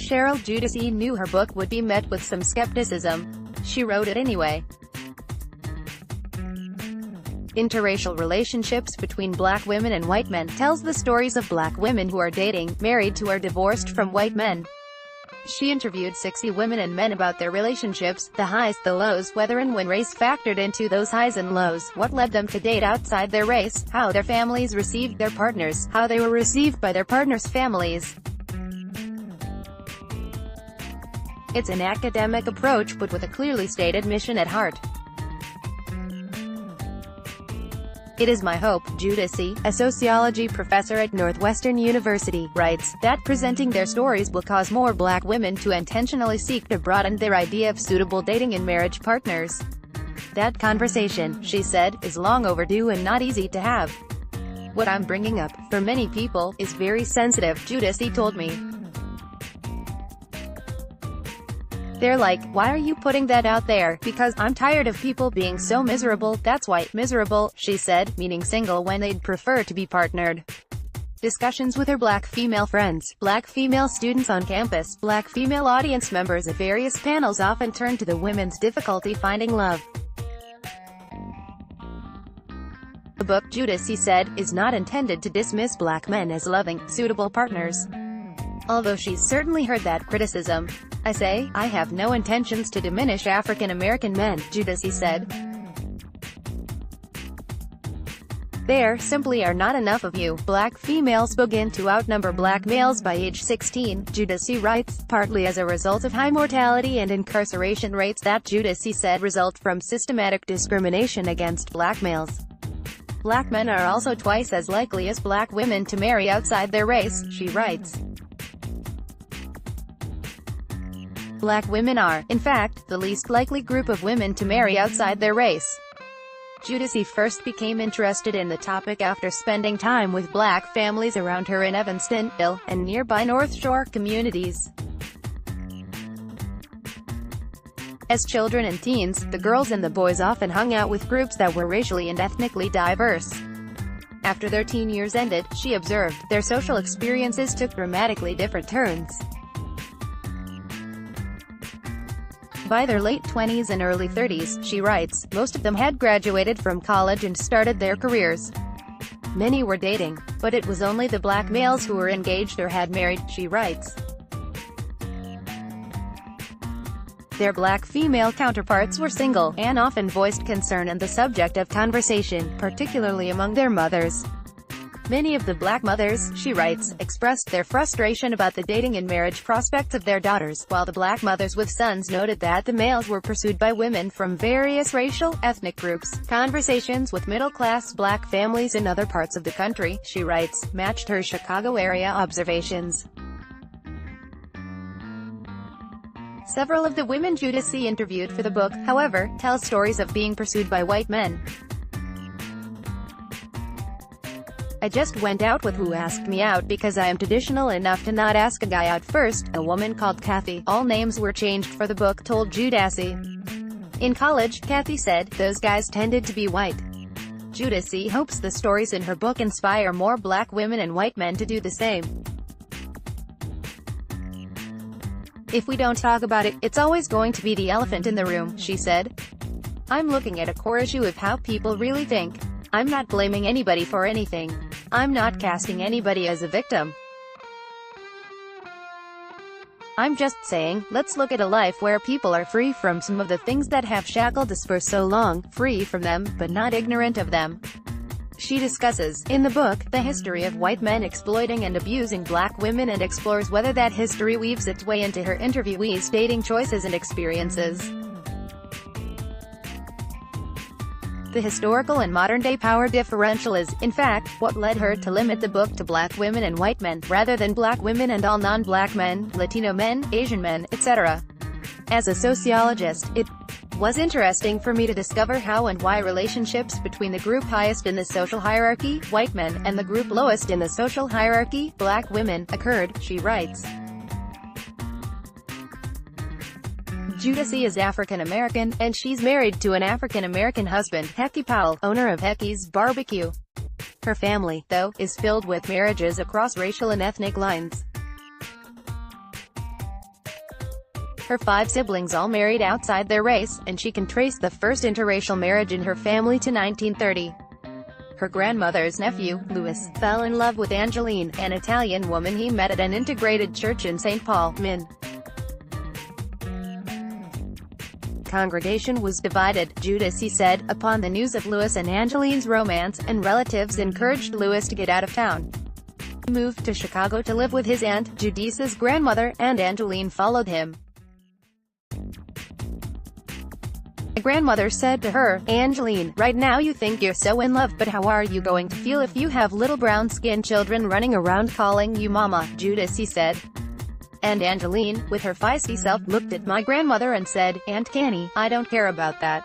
Cheryl Judice knew her book would be met with some skepticism. She wrote it anyway. Interracial relationships between black women and white men tells the stories of black women who are dating, married to or divorced from white men. She interviewed 60 women and men about their relationships, the highs, the lows, whether and when race factored into those highs and lows, what led them to date outside their race, how their families received their partners, how they were received by their partners' families. It's an academic approach but with a clearly stated mission at heart. It is my hope, Judice, a sociology professor at Northwestern University, writes, that presenting their stories will cause more black women to intentionally seek to broaden their idea of suitable dating and marriage partners. That conversation, she said, is long overdue and not easy to have. What I'm bringing up, for many people, is very sensitive, Judice told me. They're like, why are you putting that out there? Because I'm tired of people being so miserable, that's why. Miserable, she said, meaning single when they'd prefer to be partnered. Discussions with her black female friends, black female students on campus, black female audience members at various panels often turn to the women's difficulty finding love. The book, Judice said, is not intended to dismiss black men as loving, suitable partners. Although she's certainly heard that criticism. I say, I have no intentions to diminish African American men, Judice said. There simply are not enough of you. Black females begin to outnumber black males by age 16, Judice writes, partly as a result of high mortality and incarceration rates that, Judice said, result from systematic discrimination against black males. Black men are also twice as likely as black women to marry outside their race, she writes. Black women are, in fact, the least likely group of women to marry outside their race. Judice first became interested in the topic after spending time with black families around her in Evanston, and nearby North Shore communities. As children and teens, the girls and the boys often hung out with groups that were racially and ethnically diverse. After their teen years ended, she observed, their social experiences took dramatically different turns. By their late 20s and early 30s, she writes, most of them had graduated from college and started their careers. Many were dating, but it was only the black males who were engaged or had married, she writes. Their black female counterparts were single, and often voiced concern and the subject of conversation, particularly among their mothers. Many of the black mothers, she writes, expressed their frustration about the dating and marriage prospects of their daughters, while the black mothers with sons noted that the males were pursued by women from various racial, ethnic groups. Conversations with middle-class black families in other parts of the country, she writes, matched her Chicago area observations. Several of the women Judice interviewed for the book, however, tell stories of being pursued by white men. I just went out with who asked me out because I am traditional enough to not ask a guy out first, a woman called Kathy, all names were changed for the book, told Judice. In college, Kathy said, those guys tended to be white. Judice hopes the stories in her book inspire more black women and white men to do the same. If we don't talk about it, it's always going to be the elephant in the room, she said. I'm looking at a core issue of how people really think. I'm not blaming anybody for anything. I'm not casting anybody as a victim. I'm just saying, let's look at a life where people are free from some of the things that have shackled us for so long, free from them, but not ignorant of them. She discusses, in the book, the history of white men exploiting and abusing black women and explores whether that history weaves its way into her interviewees' dating choices and experiences. The historical and modern-day power differential is, in fact, what led her to limit the book to black women and white men, rather than black women and all non-black men, Latino men, Asian men, etc. As a sociologist, it was interesting for me to discover how and why relationships between the group highest in the social hierarchy, white men, and the group lowest in the social hierarchy, black women, occurred, she writes. Judice is African American, and she's married to an African American husband, Hecky Powell, owner of Hecky's Barbecue. Her family, though, is filled with marriages across racial and ethnic lines. Her 5 siblings all married outside their race, and she can trace the first interracial marriage in her family to 1930. Her grandmother's nephew, Louis, fell in love with Angeline, an Italian woman he met at an integrated church in St. Paul, Min. Congregation was divided, Judice said, upon the news of Louis and Angeline's romance, and relatives encouraged Louis to get out of town. He moved to Chicago to live with his aunt, Judice's grandmother, and Angeline followed him. My grandmother said to her, "Angeline, right now you think you're so in love, but how are you going to feel if you have little brown-skinned children running around calling you mama?" Judice said. And Angeline, with her feisty self, looked at my grandmother and said, "Aunt Canny, I don't care about that.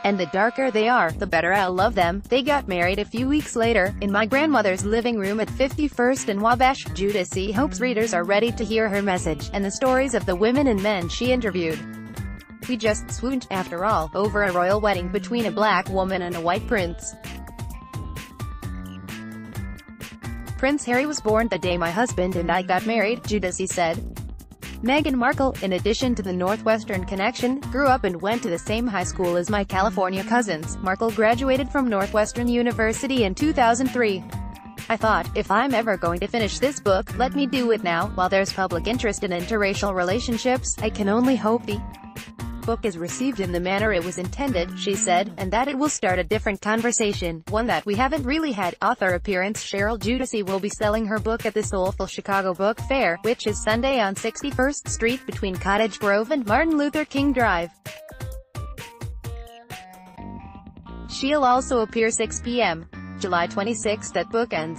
And the darker they are, the better I'll love them." They got married a few weeks later, in my grandmother's living room at 51st and Wabash. Judice hopes readers are ready to hear her message, and the stories of the women and men she interviewed. "We just swooned, after all, over a royal wedding between a black woman and a white prince. Prince Harry was born the day my husband and I got married," Judice said. Meghan Markle, in addition to the Northwestern connection, grew up and went to the same high school as my California cousins. Markle graduated from Northwestern University in 2003. "I thought, if I'm ever going to finish this book, let me do it now. While there's public interest in interracial relationships, I can only hope the book is received in the manner it was intended," she said, "and that it will start a different conversation, one that we haven't really had." Author appearance. Cheryl Judice will be selling her book at the Soulful Chicago Book Fair, which is Sunday on 61st Street between Cottage Grove and Martin Luther King Drive. She'll also appear 6 p.m. July 26 at Bookends.